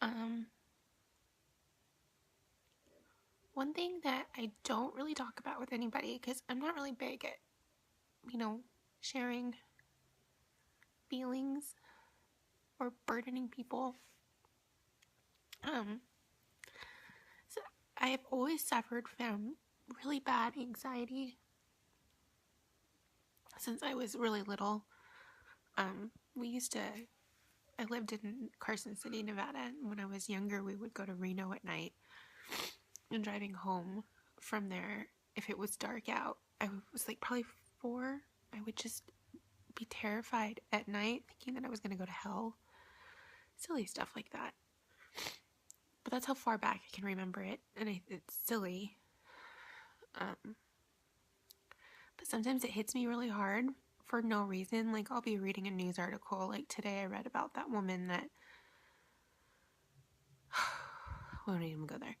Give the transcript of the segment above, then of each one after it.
Um, One thing that I don't really talk about with anybody, because I'm not really big at, sharing feelings or burdening people. So I have always suffered from really bad anxiety since I was really little. I lived in Carson City, Nevada, and when I was younger, we would go to Reno at night, and driving home from there, if it was dark out, I was like probably 4, I would just be terrified at night, thinking that I was going to go to hell. Silly stuff like that. But that's how far back I can remember it, and it's silly. But sometimes it hits me really hard for no reason. Like, I'll be reading a news article. Like, today I read about that woman that... we won't even go there.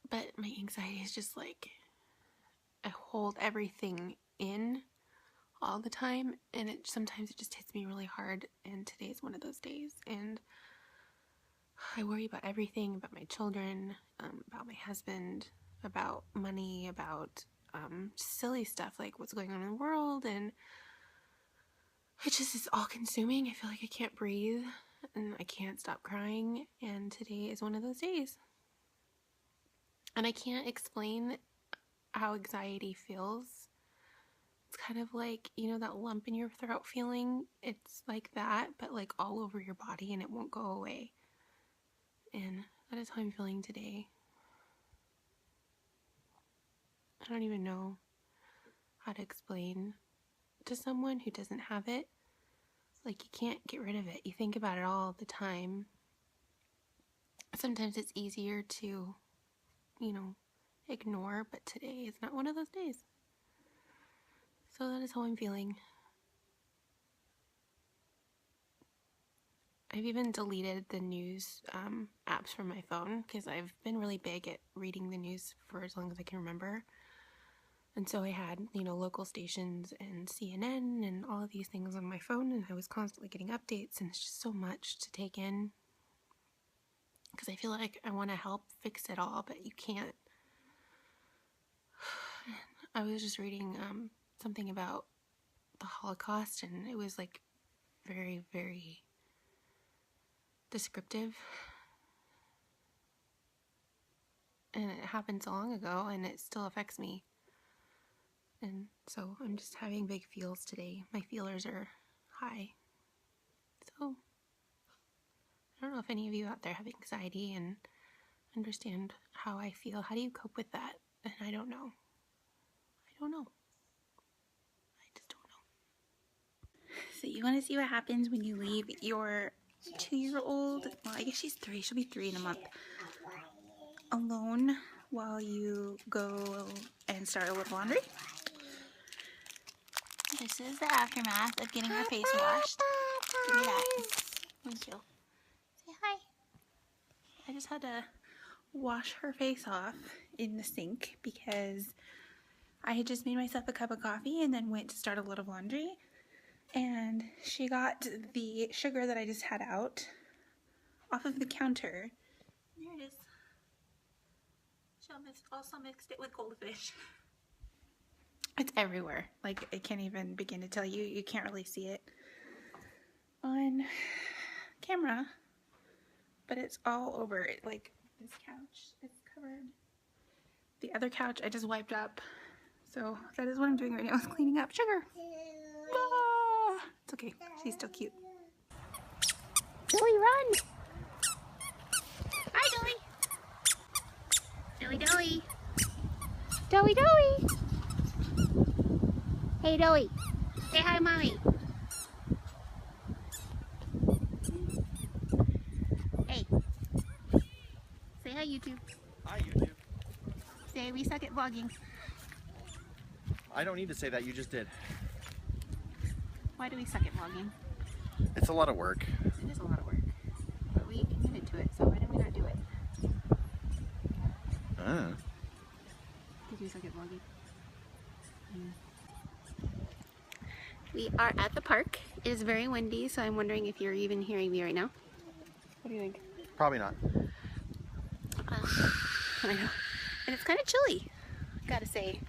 But my anxiety is just like... I hold everything in all the time, and sometimes it just hits me really hard, and today's one of those days. And I worry about everything, about my children, about my husband, about money, about silly stuff like what's going on in the world, and it's all consuming. I feel like I can't breathe and I can't stop crying, and today is one of those days. And I can't explain how anxiety feels. It's kind of like, that lump in your throat feeling. It's like that, but like all over your body, and it won't go away. And that is how I'm feeling today. I don't even know how to explain to someone who doesn't have it. Like, you can't get rid of it. You think about it all the time. Sometimes it's easier to, ignore, but today is not one of those days. So that is how I'm feeling. I've even deleted the news apps from my phone because I've been really big at reading the news for as long as I can remember. And so I had, local stations and CNN and all of these things on my phone, and I was constantly getting updates, and it's just so much to take in. Because I feel like I want to help fix it all, but you can't. I was just reading something about the Holocaust, and it was like very, very descriptive. And it happened so long ago, and it still affects me. And so I'm just having big feels today. My feelers are high. So I don't know if any of you out there have anxiety and understand how I feel. How do you cope with that? And I don't know. I just don't know. So you want to see what happens when you leave your 2-year-old, well, I guess she's 3, she'll be 3 in a month, alone while you go and start a little laundry? This is the aftermath of getting her face washed. Give me that. Thank you. Say hi. I just had to wash her face off in the sink because I had just made myself a cup of coffee and then went to start a load of laundry. And she got the sugar that I just had out off of the counter. There it is. She also mixed it with goldfish. It's everywhere. Like, I can't even begin to tell you. You can't really see it on camera, but it's all over it. Like, this couch is covered. The other couch I just wiped up. So that is what I'm doing right now, is cleaning up sugar. Ah, it's okay. She's still cute. Zoe, run! Hi, Doey. Doey. Doey, Doey. Hey, Doey. Say hi, Mommy. Hey. Say hi, YouTube. Hi, YouTube. Say we suck at vlogging. I don't need to say that, you just did. Why do we suck at vlogging? It's a lot of work. It is a lot of work. But we committed to it, so why don't we not do it? Did we suck at vlogging? We are at the park. It is very windy, so I'm wondering if you're even hearing me right now. What do you think? Probably not. I know. And it's kind of chilly, gotta say.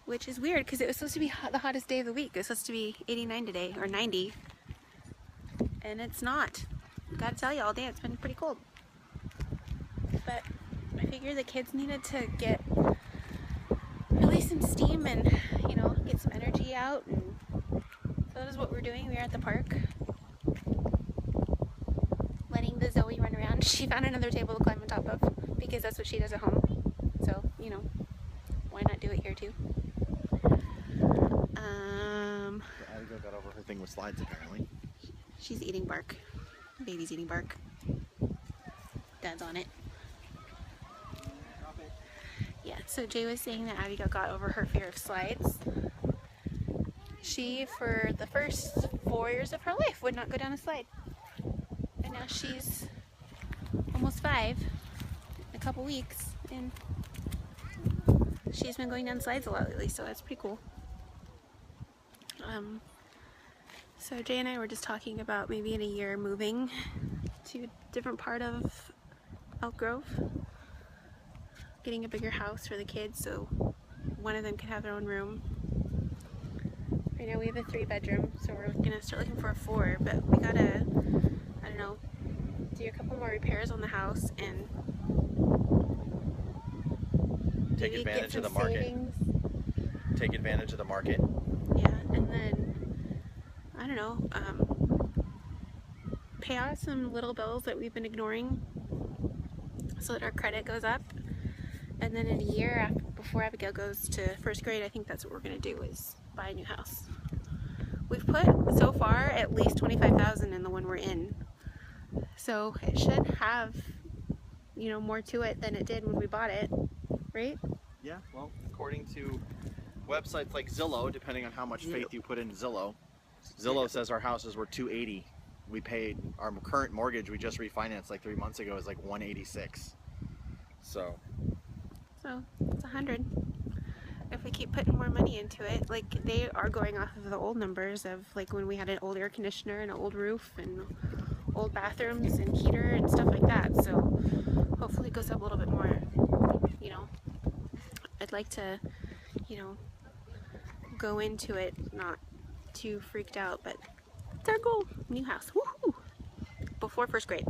Which is weird because it was supposed to be the hottest day of the week. It was supposed to be 89 today, or 90. And it's not. Gotta tell you, all day it's been pretty cold. But I figured the kids needed to get release some steam and, you know, get some energy out. And so that is what we're doing. We're at the park, letting the Zoe run around. She found another table to climb on top of because that's what she does at home. So, you know, why not do it here too? Abigail got over her thing with slides apparently. She's eating bark. Baby's eating bark. Dad's on it. Yeah, so Jay was saying that Abigail got over her fear of slides. She, for the first 4 years of her life, would not go down a slide. And now she's almost 5, a couple weeks, and she's been going down slides a lot lately, so that's pretty cool. So Jay and I were just talking about maybe in a year moving to a different part of Elk Grove, getting a bigger house for the kids so one of them could have their own room. Right now we have a 3-bedroom, so we're gonna start looking for a 4, but we gotta, I don't know, do a couple more repairs on the house and Take advantage of the market. Savings. Take advantage of the market. Yeah, and then I don't know, pay off some little bills that we've been ignoring so that our credit goes up. And then in a year before Abigail goes to 1st grade, I think that's what we're going to do, is buy a new house. We've put so far at least $25,000 in the one we're in. So it should have, you know, more to it than it did when we bought it, right? Yeah, well, according to websites like Zillow, depending on how much faith you put into Zillow, Zillow says our house is worth $280. We paid our current mortgage we just refinanced like 3 months ago is like $186. So it's 100. If we keep putting more money into it, like they are going off of the old numbers of like when we had an old air conditioner and an old roof and old bathrooms and heater and stuff like that. So hopefully it goes up a little bit more. You know, I'd like to, you know, go into it not too freaked out, but it's our goal. New house. Woohoo! Before 1st grade.